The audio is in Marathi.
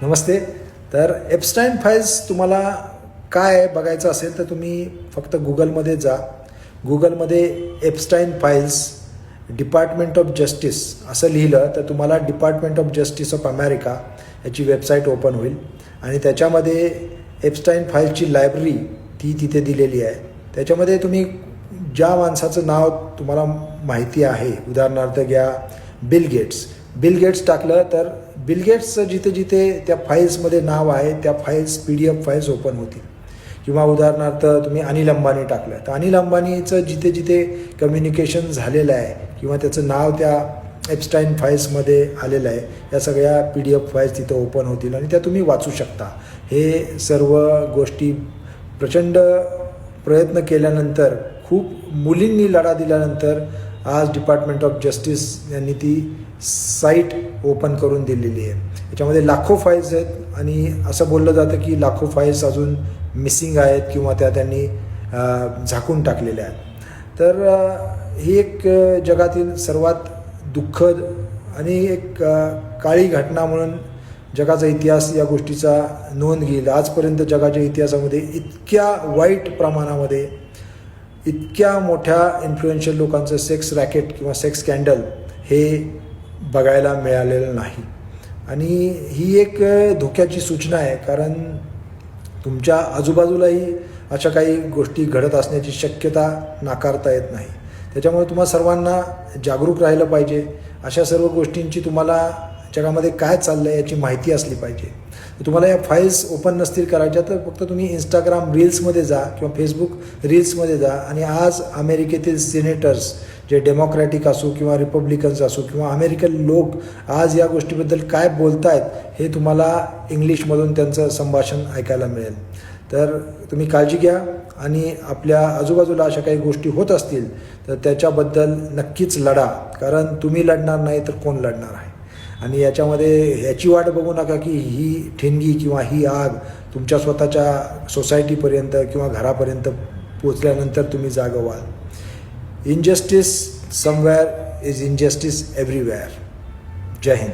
नमस्ते. तर एप्स्टाईन फाईल्स तुम्हाला काय बघायचं असेल तर तुम्ही फक्त गूगलमध्ये जा. गूगलमध्ये एप्स्टाईन फाईल्स डिपार्टमेंट ऑफ जस्टिस असं लिहिलं तर तुम्हाला department of justice of America याची वेबसाईट ओपन होईल आणि त्याच्यामध्ये एप्स्टाईन फाईल्सची लायब्ररी ती तिथे दिलेली आहे. त्याच्यामध्ये तुम्ही ज्या माणसाचं नाव तुम्हाला माहिती आहे, उदाहरणार्थ घ्या बिल गेट्स टाकलं तर बिल गेट्सचं जिथे जिथे त्या फाईल्समध्ये नाव आहे त्या फाईल्स PDF फाईल्स ओपन होतील. किंवा उदाहरणार्थ तुम्ही अनिल अंबानी टाकलं तर अनिल अंबानीचं जिथे जिथे कम्युनिकेशन झालेलं आहे किंवा त्याचं नाव त्या एप्स्टाईन फाईल्समध्ये आलेलं आहे, या सगळ्या PDF फाईल्स तिथं ओपन होतील आणि त्या तुम्ही वाचू शकता. हे सर्व गोष्टी प्रचंड प्रयत्न केल्यानंतर, खूप मुलींनी लढा दिल्यानंतर आज डिपार्टमेंट ऑफ जस्टिस यांनी ती साईट ओपन करून दिलेली आहे. याच्यामध्ये लाखो फाईल्स आहेत आणि असं बोललं जातं की लाखो फाईल्स अजून मिसिंग आहेत किंवा त्या त्यांनी झाकून टाकलेल्या आहेत. तर ही एक जगातील सर्वात दुःखद आणि एक काळी घटना म्हणून जगाचा इतिहास या गोष्टीचा नोंद घेईल. आजपर्यंत जगाच्या इतिहासामध्ये इतक्या वाईट प्रमाणामध्ये इतक्या मोठ्या इन्फ्लुएन्शियल लोकांचं सेक्स रॅकेट किंवा सेक्स स्कॅन्डल हे बघायला मिळालेलं नाही. आणि ही एक धोक्याची सूचना आहे, कारण तुमच्या आजूबाजूलाही अशा काही गोष्टी घडत असण्याची शक्यता नाकारता येत नाही. त्याच्यामुळे तुम्हा सर्वांना जागरूक राहिलं पाहिजे. अशा सर्व गोष्टींची तुम्हाला जगामध्ये काय चाललं आहे याची माहिती असली पाहिजे. तुम्हाला या फाईल्स ओपन नसतील करायच्या तर फक्त तुम्ही इंस्टाग्राम रील्समध्ये जा किंवा फेसबुक रील्समध्ये जा आणि आज अमेरिकेतील सिनेटर्स जे डेमोक्रॅटिक असो किंवा रिपब्लिकन्स असो किंवा अमेरिकन लोक आज या गोष्टीबद्दल काय बोलत आहेत हे तुम्हाला इंग्लिशमधून त्यांचं संभाषण ऐकायला मिळेल. तर तुम्ही काळजी घ्या आणि आपल्या आजूबाजूला अशा काही गोष्टी होत असतील तर त्याच्याबद्दल नक्कीच लढा, कारण तुम्ही लढणार नाही तर कोण लढणार आहे. आणि याच्यामध्ये याची वाट बघू नका की ही ठिणगी किंवा ही आग तुमच्या स्वतःच्या सोसायटीपर्यंत किंवा घरापर्यंत पोचल्यानंतर तुम्ही जागं व्हाल. Injustice somewhere is injustice everywhere. जय हिंद.